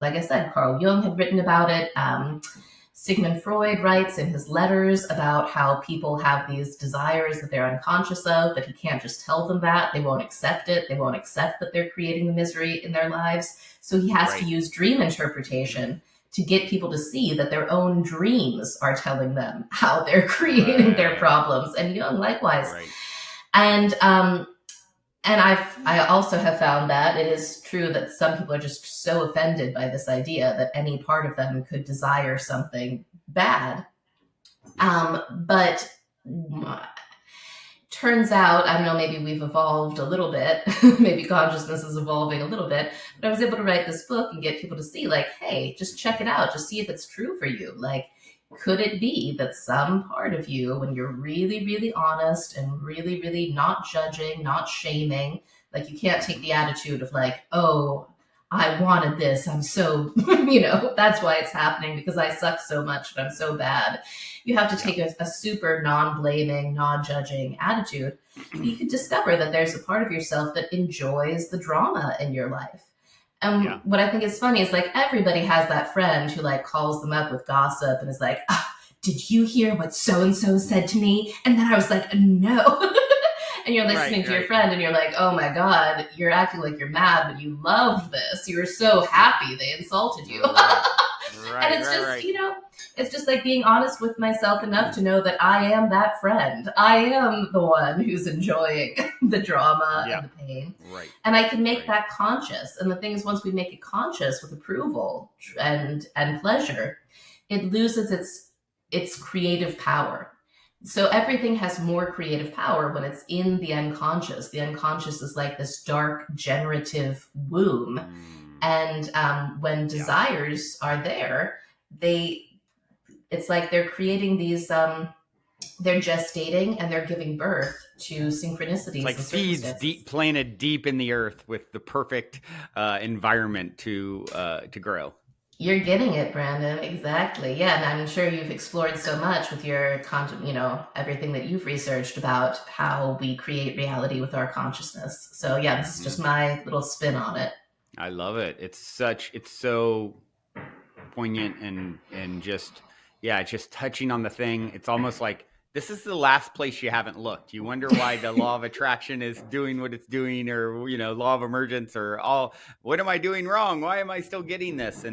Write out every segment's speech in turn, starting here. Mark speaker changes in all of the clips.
Speaker 1: like I said, Carl Jung had written about it. Sigmund Freud writes in his letters about how people have these desires that they're unconscious of, but he can't just tell them that. They won't accept it. They won't accept that they're creating the misery in their lives. So he has to
Speaker 2: Right.
Speaker 1: use dream interpretation to get people to see that their own dreams are telling them how they're creating their
Speaker 2: Right.
Speaker 1: problems. And Jung likewise.
Speaker 2: Right.
Speaker 1: And I also have found that it is true that some people are just so offended by this idea that any part of them could desire something bad. But turns out, I don't know, maybe we've evolved a little bit. Maybe consciousness is evolving a little bit. But I was able to write this book and get people to see, like, hey, just check it out. Just see if it's true for you. Like, could it be that some part of you, when you're really, really honest and really, really not judging, not shaming, like you can't take the attitude of like, oh, I wanted this. I'm so, that's why it's happening because I suck so much and I'm so bad. You have to take a super non-blaming, non-judging attitude. You could discover that there's a part of yourself that enjoys the drama in your life. And what I think is funny is like everybody has that friend who like calls them up with gossip and is like, oh, did you hear what so-and-so said to me? And then I was like, no. And you're listening to your friend and you're like, oh my God, you're acting like you're mad, but you love this. You were so happy they insulted you. And it's just, it's just like being honest with myself enough to know that I am that friend. I am the one who's enjoying the drama and the pain.
Speaker 2: Right.
Speaker 1: And I can make that conscious. And the thing is, once we make it conscious with approval and pleasure, it loses its creative power. So everything has more creative power when it's in the unconscious. The unconscious is like this dark generative womb. And when desires are there, it's like they're creating these, they're gestating and they're giving birth to synchronicities.
Speaker 2: It's like seeds planted deep in the earth with the perfect environment to grow.
Speaker 1: You're getting it, Brandon. Exactly. Yeah. And I'm sure you've explored so much with your content, everything that you've researched about how we create reality with our consciousness. So yeah, this is just my little spin on it.
Speaker 2: I love it. It's so poignant and just touching on the thing. It's almost like this is the last place you haven't looked. You wonder why the law of attraction is doing what it's doing, or law of emergence, or what am I doing wrong? Why am I still getting this?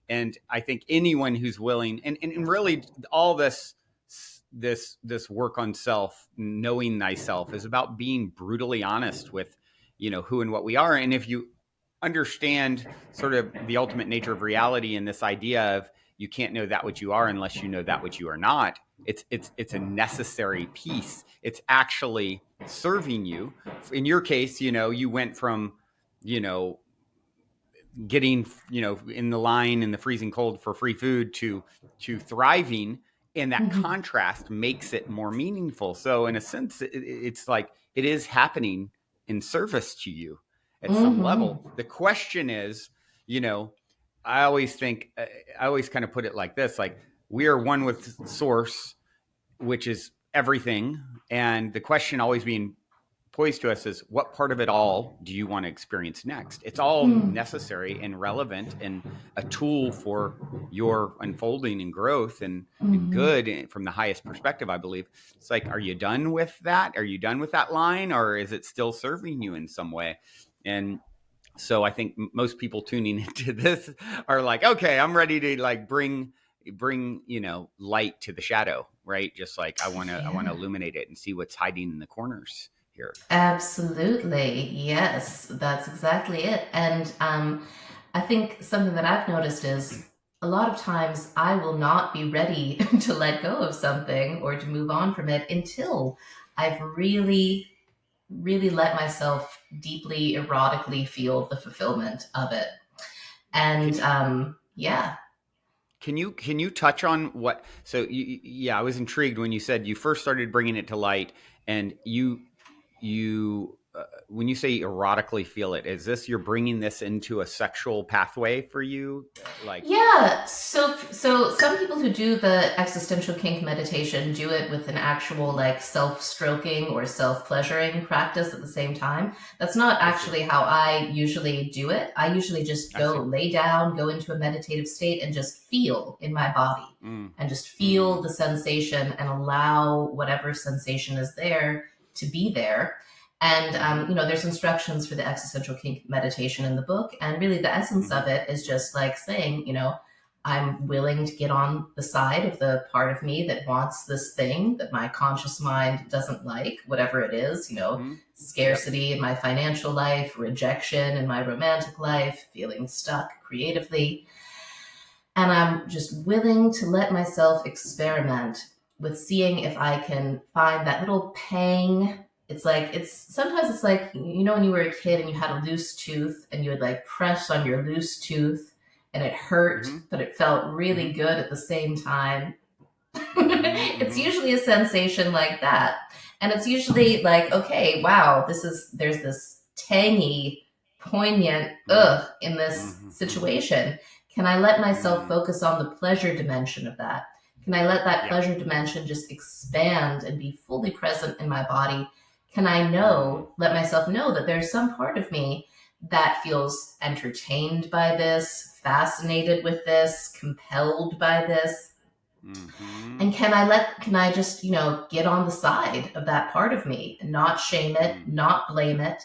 Speaker 2: And I think anyone who's willing, and really all this work on self, knowing thyself, is about being brutally honest with who and what we are. And if you understand sort of the ultimate nature of reality and this idea of you can't know that which you are unless you know that which you are not, it's a necessary piece. It's actually serving you. In your case, you went from getting in the line in the freezing cold for free food to thriving, and that contrast makes it more meaningful. So in a sense, it's like it is happening in service to you at some level. The question is, I always kind of put it like this, like we are one with source, which is everything. And the question always being posed to us is, what part of it all do you want to experience next? It's all necessary and relevant and a tool for your unfolding and growth and good from the highest perspective, I believe. It's like, are you done with that? Are you done with that line? Or is it still serving you in some way? And so I think most people tuning into this are like, okay, I'm ready to like bring light to the shadow, right? Just like I want to illuminate it and see what's hiding in the corners here.
Speaker 1: Absolutely. Yes, that's exactly it. And I think something that I've noticed is a lot of times I will not be ready to let go of something or to move on from it until I've really, really let myself deeply, erotically feel the fulfillment of it. And
Speaker 2: Can you touch on what? So I was intrigued when you said you first started bringing it to light, and you when you say erotically feel it, is this you're bringing this into a sexual pathway for you? Like,
Speaker 1: Yeah, so some people who do the existential kink meditation do it with an actual like self-stroking or self-pleasuring practice at the same time. That's not
Speaker 2: I see.
Speaker 1: actually how I usually do it. I usually just
Speaker 2: I
Speaker 1: go
Speaker 2: see.
Speaker 1: lay down, go into a meditative state and just feel in my body
Speaker 2: Mm,
Speaker 1: and just feel
Speaker 2: mm,
Speaker 1: the sensation and allow whatever sensation is there to be there. And
Speaker 2: mm-hmm,
Speaker 1: there's instructions for the existential kink meditation in the book, and really the essence
Speaker 2: mm-hmm,
Speaker 1: of it is just like saying, I'm willing to get on the side of the part of me that wants this thing that my conscious mind doesn't like, whatever it is,
Speaker 2: mm-hmm. Yep.
Speaker 1: scarcity in my financial life, rejection in my romantic life, feeling stuck creatively. And I'm just willing to let myself experiment with seeing if I can find that little pang. It's like, when you were a kid and you had a loose tooth and you would like press on your loose tooth and it hurt,
Speaker 2: Mm-hmm,
Speaker 1: but it felt
Speaker 2: mm-hmm,
Speaker 1: really good at the same time.
Speaker 2: mm-hmm,
Speaker 1: It's
Speaker 2: mm-hmm,
Speaker 1: usually a sensation like that. And it's usually like, okay, wow, there's this tangy, poignant
Speaker 2: mm-hmm,
Speaker 1: in this
Speaker 2: mm-hmm, mm-hmm,
Speaker 1: situation. Can I let myself
Speaker 2: mm-hmm.
Speaker 1: focus on the pleasure dimension of that? Can I let that
Speaker 2: Yeah.
Speaker 1: pleasure dimension just expand and be fully present in my body? Can I
Speaker 2: Mm,
Speaker 1: let myself know that there's some part of me that feels entertained by this, fascinated with this, compelled by this?
Speaker 2: mm-hmm,
Speaker 1: And can I just, get on the side of that part of me and not shame it,
Speaker 2: mm,
Speaker 1: not blame it,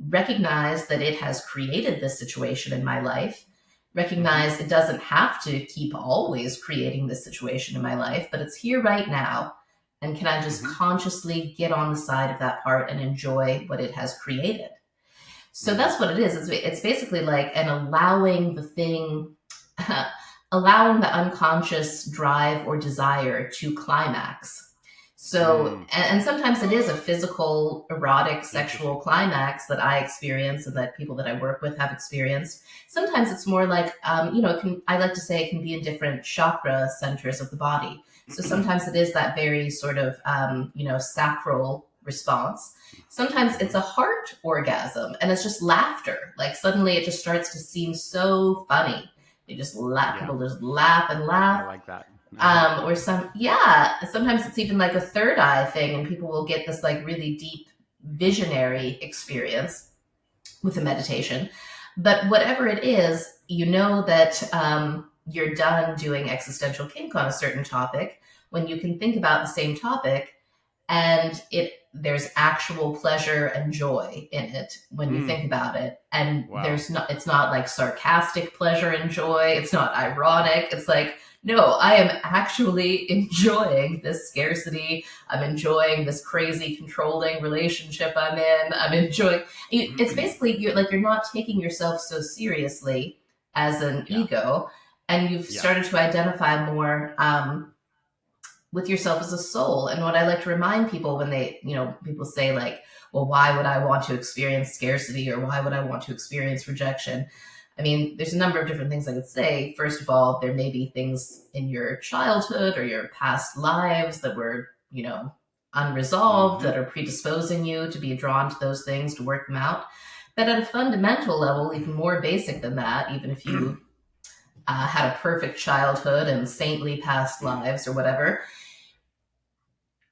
Speaker 1: recognize that it has created this situation in my life,
Speaker 2: mm-hmm,
Speaker 1: recognize it doesn't have to keep always creating this situation in my life, but it's here right now. And can I just
Speaker 2: mm-hmm,
Speaker 1: consciously get on the side of that part and enjoy what it has created? So
Speaker 2: mm-hmm.
Speaker 1: that's what it is. It's basically like an allowing the thing, allowing the unconscious drive or desire to climax. So,
Speaker 2: Mm.
Speaker 1: and sometimes it is a physical, erotic, sexual
Speaker 2: Interesting.
Speaker 1: climax that I experience and that people that I work with have experienced. Sometimes it's more like, I like to say it can be in different chakra centers of the body. So sometimes it is that very sort of, sacral response. Sometimes
Speaker 2: Mm-hmm.
Speaker 1: it's a heart orgasm and it's just laughter. Like suddenly it just starts to seem so funny. They just laugh,
Speaker 2: Yeah,
Speaker 1: people just laugh and
Speaker 2: I
Speaker 1: laugh.
Speaker 2: like that. Uh-huh.
Speaker 1: Or yeah, sometimes it's even like a third eye thing and people will get this like really deep visionary experience with the meditation. But whatever it is, you know that you're done doing existential kink on a certain topic when you can think about the same topic and there's actual pleasure and joy in it when you
Speaker 2: Mm.
Speaker 1: think about it, and
Speaker 2: Wow.
Speaker 1: it's not like sarcastic pleasure and joy, it's not ironic, it's like, no, I am actually enjoying this scarcity, I'm enjoying this crazy controlling relationship I'm in, I'm enjoying it's basically you're not taking yourself so seriously as an
Speaker 2: Yeah.
Speaker 1: ego, and you've
Speaker 2: Yeah.
Speaker 1: started to identify more with yourself as a soul. And what I like to remind people when people say like, well, why would I want to experience scarcity or why would I want to experience rejection? I mean, there's a number of different things I could say. First of all, there may be things in your childhood or your past lives that were, unresolved,
Speaker 2: Mm-hmm.
Speaker 1: that are predisposing you to be drawn to those things, to work them out. But at a fundamental level, even more basic than that, even if you had a perfect childhood and saintly past lives or whatever,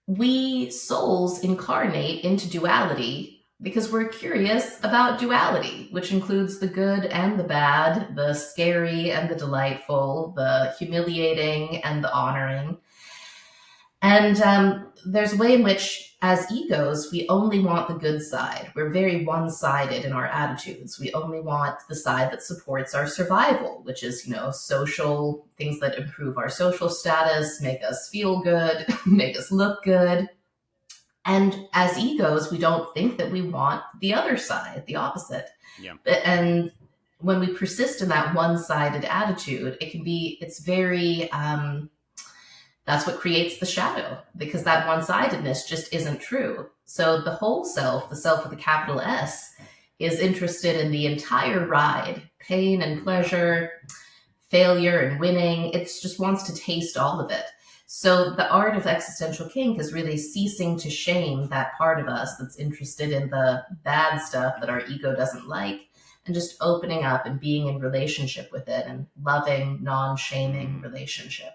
Speaker 1: we souls incarnate into duality because we're curious about duality, which includes the good and the bad, the scary and the delightful, the humiliating and the honoring. And there's a way in which, as egos, we only want the good side. We're very one sided in our attitudes. We only want the side that supports our survival, which is, social things that improve our social status, make us feel good, make us look good. And as egos, we don't think that we want the other side, the opposite.
Speaker 2: Yeah.
Speaker 1: And when we persist in that one sided attitude, it's very, that's what creates the shadow because that one sidedness just isn't true. So the whole self, the self with a capital S, is interested in the entire ride, pain and
Speaker 2: Yeah.
Speaker 1: pleasure, failure and winning. It just wants to taste all of it. So the art of existential kink is really ceasing to shame that part of us that's interested in the bad stuff that our ego doesn't like, and just opening up and being in relationship with it, and loving, non-shaming relationship.